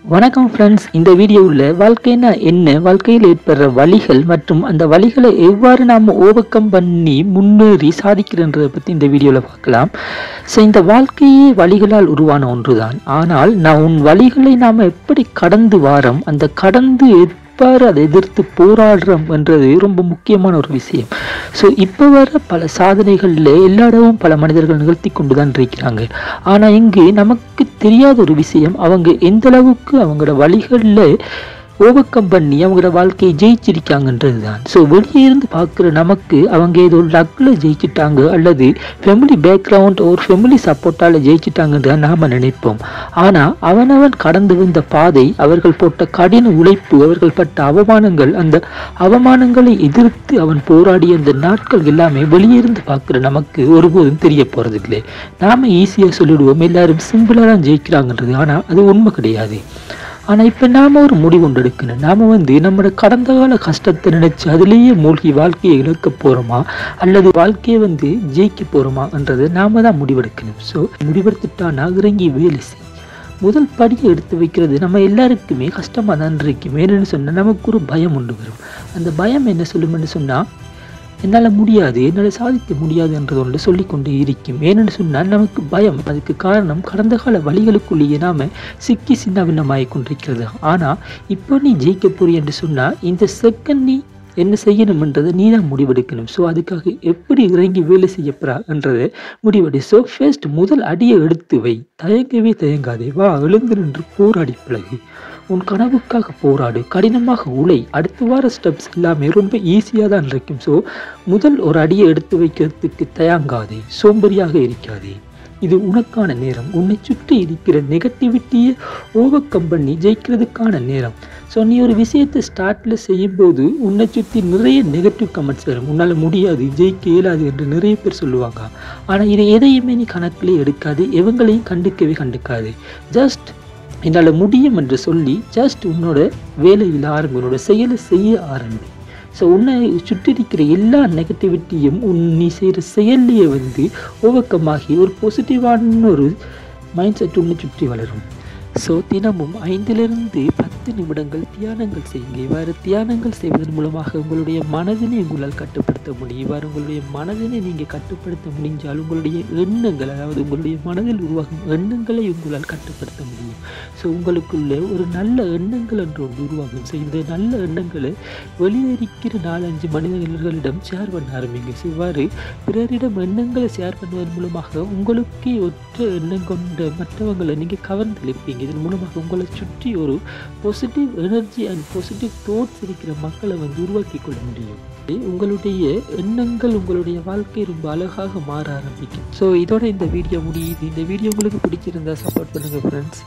வணக்கம் ஃப்ரெண்ட்ஸ். இந்த வீடியோவில் வாழ்க்கைனா என்ன, வாழ்க்கையில் ஏற்படுற வழிகள் மற்றும் அந்த வழிகளை எவ்வாறு நாம் ஓவர்கம் பண்ணி முன்னேறி சாதிக்கிறன்றதை பற்றி இந்த வீடியோவில் பார்க்கலாம். ஸோ இந்த வாழ்க்கையே வழிகளால் உருவான ஒன்று தான். ஆனால் உன் வழிகளை நாம் எப்படி கடந்து வாரோம், அந்த கடந்து எவ்வாறு அதை எதிர்த்து போராடுறோம் என்றது ரொம்ப முக்கியமான ஒரு விஷயம். ஸோ இப்போ வர பல சாதனைகளில் எல்லா இடமும் பல மனிதர்கள் நிகழ்த்தி கொண்டு தான் இருக்கிறாங்க. ஆனால் இங்கு நமக்கு தெரியாத ஒரு விஷயம், அவங்க எந்த அளவுக்கு அவங்களோட வழிகளில் ஓவர்கம் பண்ணி அவங்களோட வாழ்க்கையை ஜெயிச்சிருக்காங்கன்றது தான். ஸோ வெளியே இருந்து பார்க்குற நமக்கு அவங்க ஏதோ லக்கில் ஜெயிச்சிட்டாங்க அல்லது ஃபேமிலி பேக்ரவுண்ட் ஒரு ஃபேமிலி சப்போர்ட்டால் ஜெயிச்சிட்டாங்கன்னு நாம் நினைப்போம். ஆனால் அவனவன் கடந்து வந்த பாதை, அவர்கள் போட்ட கடின உழைப்பு, அவர்கள் பட்ட அவமானங்கள், அந்த அவமானங்களை எதிர்த்து அவன் போராடிய அந்த நாட்கள் எல்லாமே வெளியே இருந்து பார்க்குற நமக்கு ஒருபோதும் தெரிய போகிறதில்லை. நாம் ஈஸியாக சொல்லிவிடுவோம் எல்லாரும் சிம்பிளாக தான் ஜெயிக்கிறாங்கன்றது. ஆனால் அது உண்மை கிடையாது. ஆனால் இப்போ நாம் ஒரு முடிவு ஒன்று எடுக்கணும். நாம் நம்மளோட கடந்த கால கஷ்டத்தை நினச்சி அதிலேயே மூழ்கி வாழ்க்கையை இழக்க போகிறோமா அல்லது வாழ்க்கையை ஜெயிக்க போகிறோமான்றதை நாம் தான் முடிவெடுக்கணும். ஸோ முடிவெடுத்துட்டா இறங்கி வேலை செய். முதல் படியை எடுத்து வைக்கிறது நம்ம எல்லாருக்குமே கஷ்டமாக தான் இருக்கும். ஏன்னு சொன்னால் நமக்கு ஒரு பயம் ஒன்று வரும். அந்த பயம் என்ன சொல்லுமென்னு சொன்னால், என்னால் முடியாது, என்னால் சாதிக்க முடியாது என்றது ஒன்று சொல்லிக்கொண்டே இருக்கும். ஏனென்று சொன்னால் நமக்கு பயம். அதுக்கு காரணம் கடந்த கால வழிகளுக்குள்ளேயே நாம் சிக்கி சின்ன பின்னமாகி கொண்டிருக்கிறது. ஆனால் இப்போ நீ ஜெயிக்க போறீ என்று சொன்னால் இந்த செகண்ட் நீ என்ன செய்யணும்ன்றதை நீ தான் முடிவெடுக்கணும். ஸோ அதுக்காக எப்படி இறங்கி வேலை செய்யப்படுறா என்றதை முடிவெடு. ஸோ ஃபர்ஸ்ட் முதல் அடியை எடுத்து வை. தயங்கவே தயங்காதே. வா, எழுந்து நின்று போராடி பழகு. உன் கனவுக்காக போராடு, கடினமாக உழை. அடுத்து வர ஸ்டெப்ஸ் எல்லாமே ரொம்ப ஈஸியாக தான் இருக்கும். ஸோ முதல் ஒரு அடியை எடுத்து வைக்கிறதுக்கு தயங்காதே, சோம்பேறியாக இருக்காதே. இது உனக்கான நேரம். உன்னை சுற்றி இருக்கிற நெகட்டிவிட்டியை ஓவர்கம் பண்ணி ஜெயிக்கிறதுக்கான நேரம். ஸோ நீ ஒரு விஷயத்தை ஸ்டார்ட்டில் செய்யும்போது உன்னை சுற்றி நிறைய நெகட்டிவ் கமெண்ட்ஸ் வரும். உன்னால் முடியாது, ஜெயிக்க இயலாது என்று நிறைய பேர் சொல்லுவாங்க. ஆனால் இது எதையுமே நீ கணக்கிலே எடுக்காது, எவங்களையும் கண்டுக்காது. ஜஸ்ட் என்னால் முடியும் என்று சொல்லி ஜஸ்ட் உன்னோட வேலையில் ஆரம்பி, உன்னோட செயலை செய்ய ஆரம்பி. ஸோ உன்னை சுற்றி இருக்கிற எல்லா நெகட்டிவிட்டியும் நீ செய்கிற செயல்லையே ஓவர்கம் ஆகி ஒரு பாசிட்டிவான ஒரு மைண்ட் செட் உன்னை சுற்றி வளரும். ஸோ தினமும் 5-10 நிமிடங்கள் தியானங்கள் செய்யுங்க. இவ்வாறு தியானங்கள் செய்வதன் மூலமாக உங்களுடைய மனதினை உங்களால் கட்டுப்படுத்த முடியும். இவ்வாறு உங்களுடைய மனதினை நீங்கள் கட்டுப்படுத்த முடிஞ்சால் உங்களுடைய எண்ணங்கள், அதாவது உங்களுடைய மனதில் உருவாகும் எண்ணங்களை உங்களால் கட்டுப்படுத்த முடியும். ஸோ உங்களுக்குள்ள ஒரு நல்ல எண்ணங்கள் என்று ஒன்று உருவாகும். ஸோ இந்த நல்ல எண்ணங்களை வெளியேறிக்கிற 4-5 மனிதர்களிடம் ஷேர் பண்ண ஆரம்பிங்க. ஸோ இவ்வாறு பிறரிடம் எண்ணங்களை ஷேர் பண்ணுவதன் மூலமாக உங்களுக்கே ஒற்ற எண்ணம் கொண்ட மற்றவங்களை நீங்கள் கவர்ந்தளிப்பீங்க. இதன் மூலமாக உங்களை சுற்றி ஒரு positive energy and positive thoughts இருக்கிற மக்களை உருவாக்கி கொள்ள முடியும். உங்களுடைய எண்ணங்கள் உங்களுடைய வாழ்க்கை ரொம்ப அழகாக மாற ஆரம்பிக்கும். ஸோ இதோட இந்த வீடியோ முடியுது. இந்த வீடியோ உங்களுக்கு பிடிச்சிருந்தா சப்போர்ட் பண்ணுங்கள் ஃப்ரெண்ட்ஸ்.